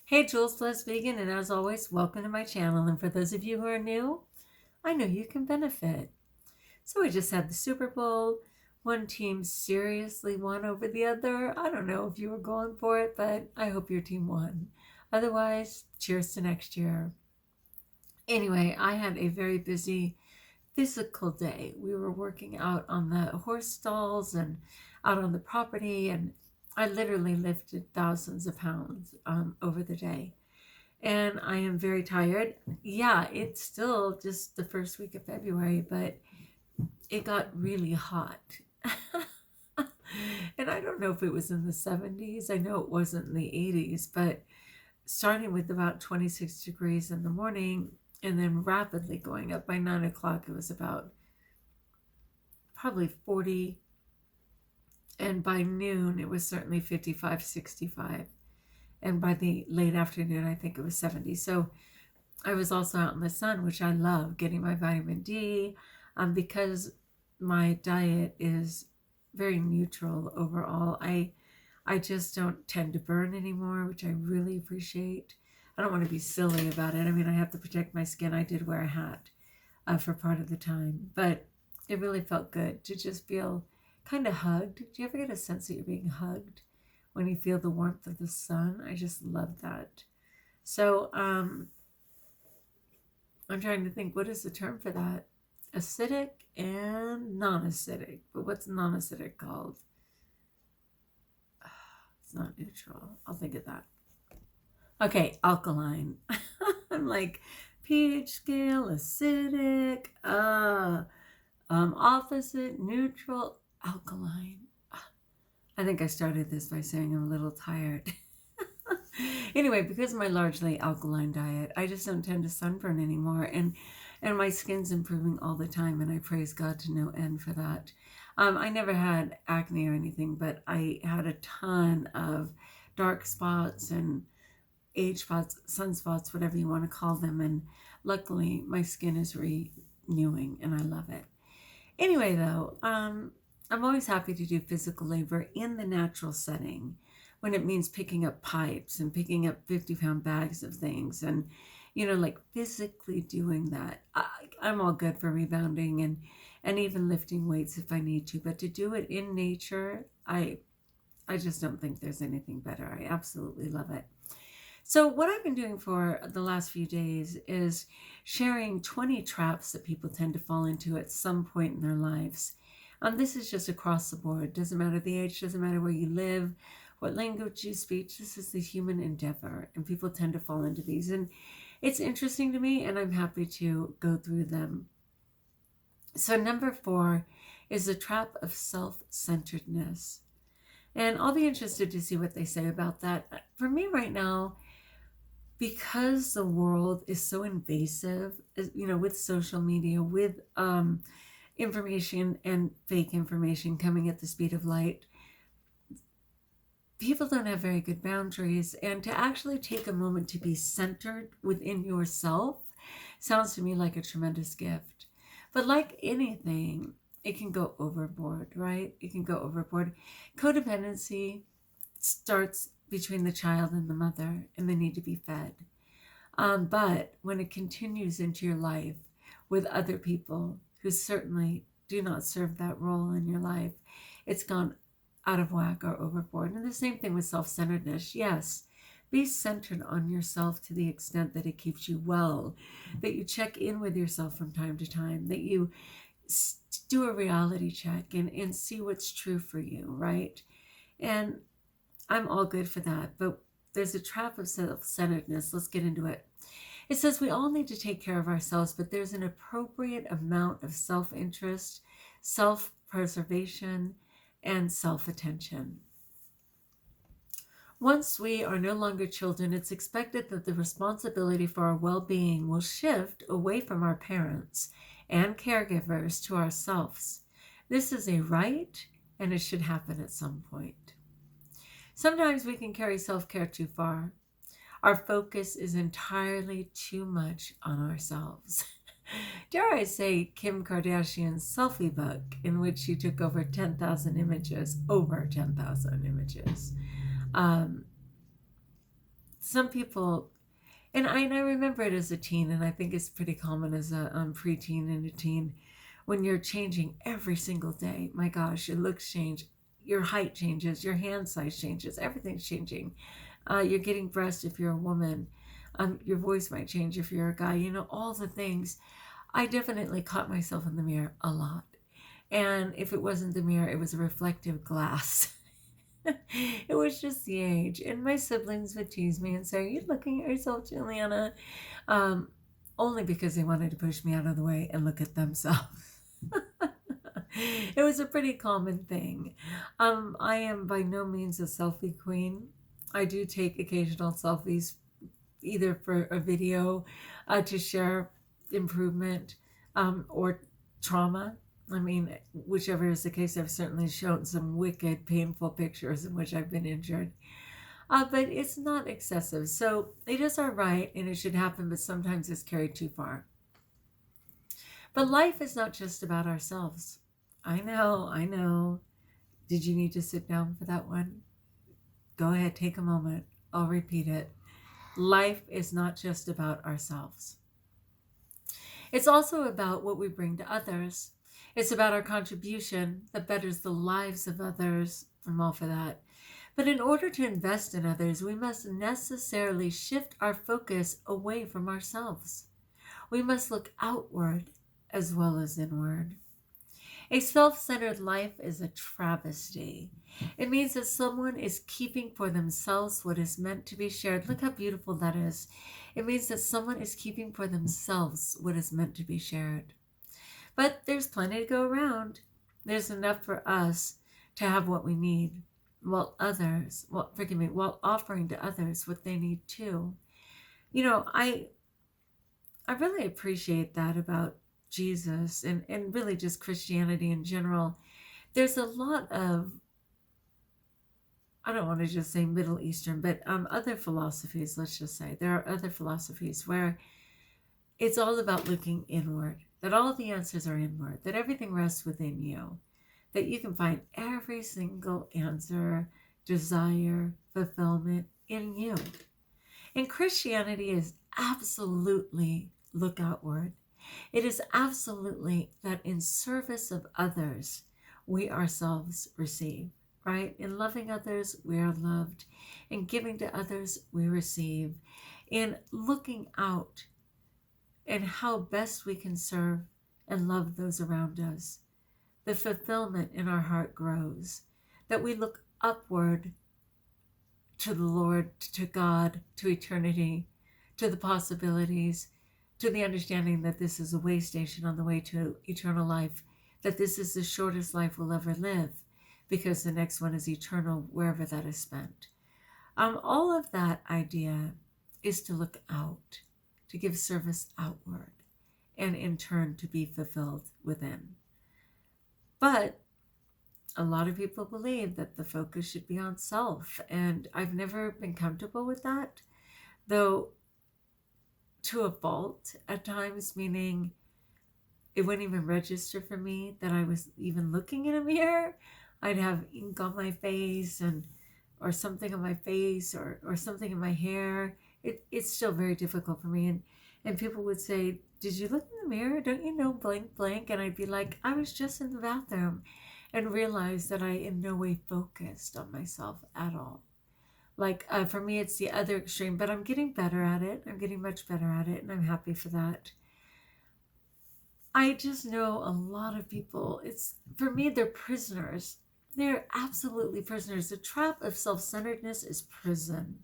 Hey, JulesBlessedVegan, and as always, welcome to my channel. And for those of you who are new, I know you can benefit. So we just had the Super Bowl. One team seriously won over the other. I don't know if you were going for it, but I hope your team won. Otherwise, cheers to next year. Anyway, I had a very busy physical day. We were working out on the horse stalls and out on the property, and I literally lifted thousands of pounds over the day. And I am very tired. Yeah, it's still just the first week of February, but it got really hot. And I don't know if it was in the 70s. I know it wasn't in the 80s, but starting with about 26 degrees in the morning and then rapidly going up by 9 o'clock, it was about probably 40. And by noon, it was certainly 55, 65. And by the late afternoon, I think it was 70. So I was also out in the sun, which I love, getting my vitamin D, because my diet is very neutral overall. I just don't tend to burn anymore, which I really appreciate. I don't want to be silly about it. I mean, I have to protect my skin. I did wear a hat for part of the time, but it really felt good to just feel kind of hugged. Do you ever get a sense that you're being hugged when you feel the warmth of the sun? I just love that. So I'm trying to think, what is the term for that? Acidic and non-acidic. But what's non-acidic called? It's not neutral. I'll think of that. Okay, alkaline. I'm like pH scale, acidic, opposite, neutral, alkaline. I think I started this by saying I'm a little tired. Anyway, because of my largely alkaline diet, I just don't tend to sunburn anymore, and my skin's improving all the time, and I praise God to no end for that. I never had acne or anything, but I had a ton of dark spots and age spots, sunspots, whatever you want to call them, and luckily my skin is renewing, and I love it. Anyway, though, I'm always happy to do physical labor in the natural setting, when it means picking up pipes and picking up 50-pound bags of things and, like physically doing that. I'm all good for rebounding and even lifting weights if I need to, but to do it in nature, I just don't think there's anything better. I absolutely love it. So what I've been doing for the last few days is sharing 20 traps that people tend to fall into at some point in their lives. This is just across the board. Doesn't matter the age, doesn't matter where you live, what language you speak. This is the human endeavor, and people tend to fall into these. And it's interesting to me, and I'm happy to go through them. So number 4 is the trap of self-centeredness. And I'll be interested to see what they say about that. For me right now, because the world is so invasive, with social media, with information and fake information coming at the speed of light, people don't have very good boundaries. And to actually take a moment to be centered within yourself sounds to me like a tremendous gift. But like anything, it can go overboard, right? It can go overboard. Codependency starts between the child and the mother, and they need to be fed. But when it continues into your life with other people who certainly do not serve that role in your life, it's gone out of whack or overboard. And the same thing with self-centeredness. Yes, be centered on yourself to the extent that it keeps you well, that you check in with yourself from time to time, that you do a reality check and see what's true for you, right? And I'm all good for that, but there's a trap of self-centeredness. Let's get into it. It says we all need to take care of ourselves, but there's an appropriate amount of self-interest, self-preservation, and self-attention. Once we are no longer children, it's expected that the responsibility for our well-being will shift away from our parents and caregivers to ourselves. This is a right, and it should happen at some point. Sometimes we can carry self-care too far. Our focus is entirely too much on ourselves. Dare I say, Kim Kardashian's selfie book, in which she took over 10,000 images, some people, and I remember it as a teen, and I think it's pretty common as a preteen and a teen, when you're changing every single day. My gosh, your looks change, your height changes, your hand size changes, everything's changing. You're getting breasts if you're a woman. Your voice might change if you're a guy. You know, all the things. I definitely caught myself in the mirror a lot. And if it wasn't the mirror, it was a reflective glass. It was just the age. And my siblings would tease me and say, "Are you looking at yourself, Juliana?" Only because they wanted to push me out of the way and look at themselves. It was a pretty common thing. I am by no means a selfie queen. I do take occasional selfies, either for a video to share improvement or trauma. I mean, whichever is the case, I've certainly shown some wicked, painful pictures in which I've been injured. But it's not excessive. So it is all right, and it should happen, but sometimes it's carried too far. But life is not just about ourselves. I know. Did you need to sit down for that one? Go ahead, take a moment. I'll repeat it. Life is not just about ourselves. It's also about what we bring to others. It's about our contribution that betters the lives of others. I'm all for that. But in order to invest in others, we must necessarily shift our focus away from ourselves. We must look outward as well as inward. A self-centered life is a travesty. It means that someone is keeping for themselves what is meant to be shared. Look how beautiful that is. It means that someone is keeping for themselves what is meant to be shared. But there's plenty to go around. There's enough for us to have what we need, while offering to others what they need too. You know, I really appreciate that about Jesus and really just Christianity in general. There's a lot of, I don't want to just say Middle Eastern, but other philosophies, let's just say. There are other philosophies where it's all about looking inward, that all the answers are inward, that everything rests within you, that you can find every single answer, desire, fulfillment in you. And Christianity is absolutely look outward. It is absolutely that in service of others, we ourselves receive, right? In loving others, we are loved. In giving to others, we receive. In looking out and how best we can serve and love those around us, the fulfillment in our heart grows, that we look upward to the Lord, to God, to eternity, to the possibilities, to the understanding that this is a way station on the way to eternal life, that this is the shortest life we'll ever live, because the next one is eternal, wherever that is spent. All of that idea is to look out, to give service outward, and in turn to be fulfilled within. But a lot of people believe that the focus should be on self, and I've never been comfortable with that, though to a fault at times, meaning it wouldn't even register for me that I was even looking in a mirror. I'd have ink on my face or something on my face or something in my hair. It's still very difficult for me. And people would say, "Did you look in the mirror? Don't you know blank blank?" And I'd be like, "I was just in the bathroom," and realize that I in no way focused on myself at all. Like for me, it's the other extreme, but I'm getting better at it. I'm getting much better at it, and I'm happy for that. I just know a lot of people, for me, they're prisoners. They're absolutely prisoners. The trap of self-centeredness is prison.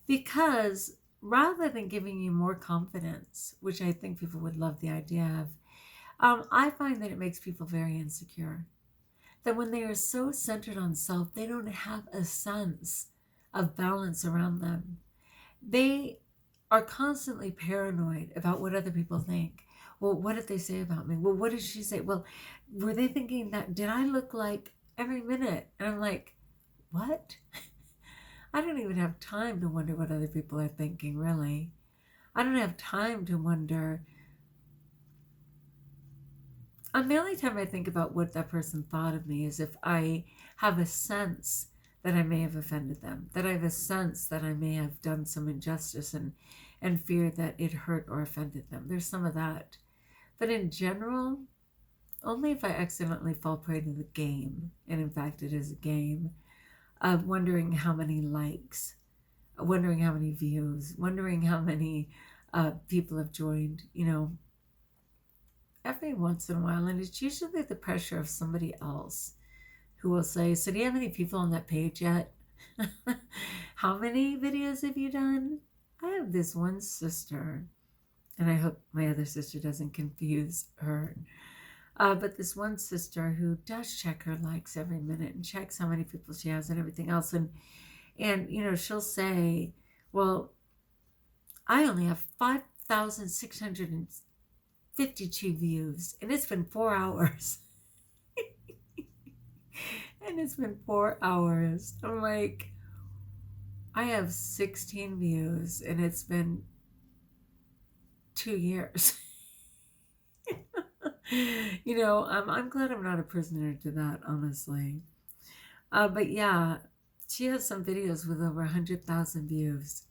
Because rather than giving you more confidence, which I think people would love the idea of, I find that it makes people very insecure. That when they are so centered on self, they don't have a sense of balance around them. They are constantly paranoid about what other people think. Well, what did they say about me? Well, what did she say? Well, were they thinking that, did I look like every minute? And I'm like, what? I don't even have time to wonder what other people are thinking, really. I don't have time to wonder. And the only time I think about what that person thought of me is if I have a sense that I may have offended them, that I have a sense that I may have done some injustice and fear that it hurt or offended them. There's some of that. But in general, only if I accidentally fall prey to the game, and in fact it is a game, of wondering how many likes, wondering how many views, wondering how many people have joined, every once in a while. And it's usually the pressure of somebody else who will say, so do you have any people on that page yet? How many videos have you done? I have this one sister, and I hope my other sister doesn't confuse her. But this one sister who does check her likes every minute and checks how many people she has and everything else. And she'll say, well, I only have 5,652 views, and it's been 4 hours. And it's been 4 hours. I'm like, I have 16 views, and it's been 2 years. I'm glad I'm not a prisoner to that, honestly. But yeah, she has some videos with over 100,000 views.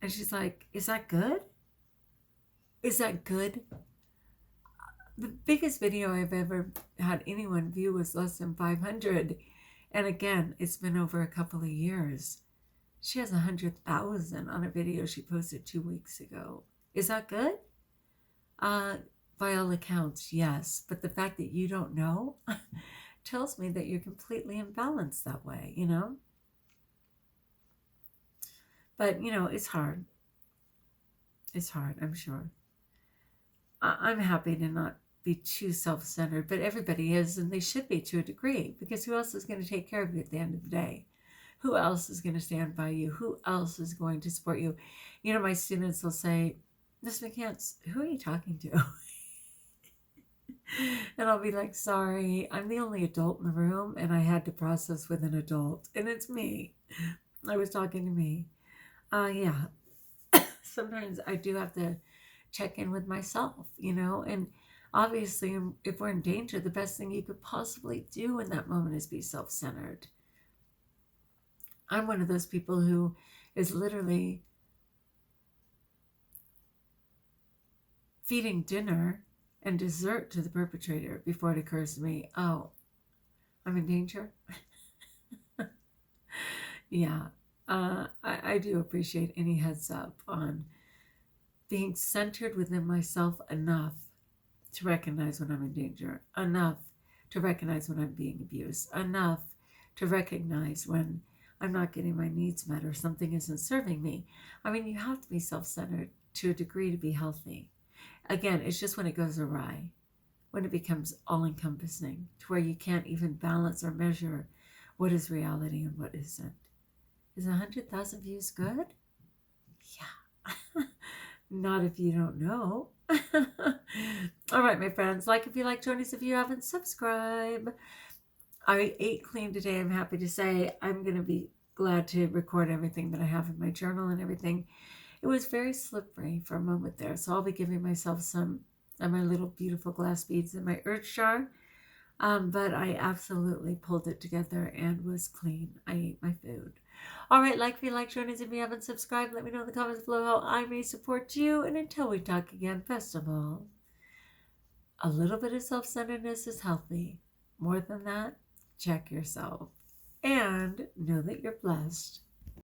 And she's like, is that good? Is that good? The biggest video I've ever had anyone view was less than 500. And again, it's been over a couple of years. She has 100,000 on a video she posted 2 weeks ago. Is that good? By all accounts, yes. But the fact that you don't know tells me that you're completely imbalanced that way, But, it's hard. It's hard, I'm sure. I'm happy to not be too self-centered, but everybody is, and they should be to a degree, because who else is going to take care of you at the end of the day? Who else is going to stand by you? Who else is going to support you? My students will say, Miss McCants, who are you talking to? And I'll be like, sorry, I'm the only adult in the room, and I had to process with an adult, and it's me. I was talking to me. Yeah. Sometimes I do have to check in with myself, and obviously if we're in danger, the best thing you could possibly do in that moment is be self-centered. I'm one of those people who is literally feeding dinner and dessert to the perpetrator before it occurs to me, oh, I'm in danger. Yeah, I do appreciate any heads up on being centered within myself enough to recognize when I'm in danger, enough to recognize when I'm being abused, enough to recognize when I'm not getting my needs met or something isn't serving me. I mean, you have to be self-centered to a degree to be healthy. Again, it's just when it goes awry, when it becomes all-encompassing, to where you can't even balance or measure what is reality and what isn't. Is 100,000 views good? Yeah. Not if you don't know. All right, my friends. Like if you like, join us if you haven't. Subscribe. I ate clean today. I'm happy to say I'm going to be glad to record everything that I have in my journal and everything. It was very slippery for a moment there. So I'll be giving myself some of my little beautiful glass beads in my earth jar. But I absolutely pulled it together and was clean. I ate my food. All right, like if you like, join us if you haven't subscribed. Let me know in the comments below how I may support you. And until we talk again, best of all, a little bit of self-centeredness is healthy. More than that, check yourself. And know that you're blessed.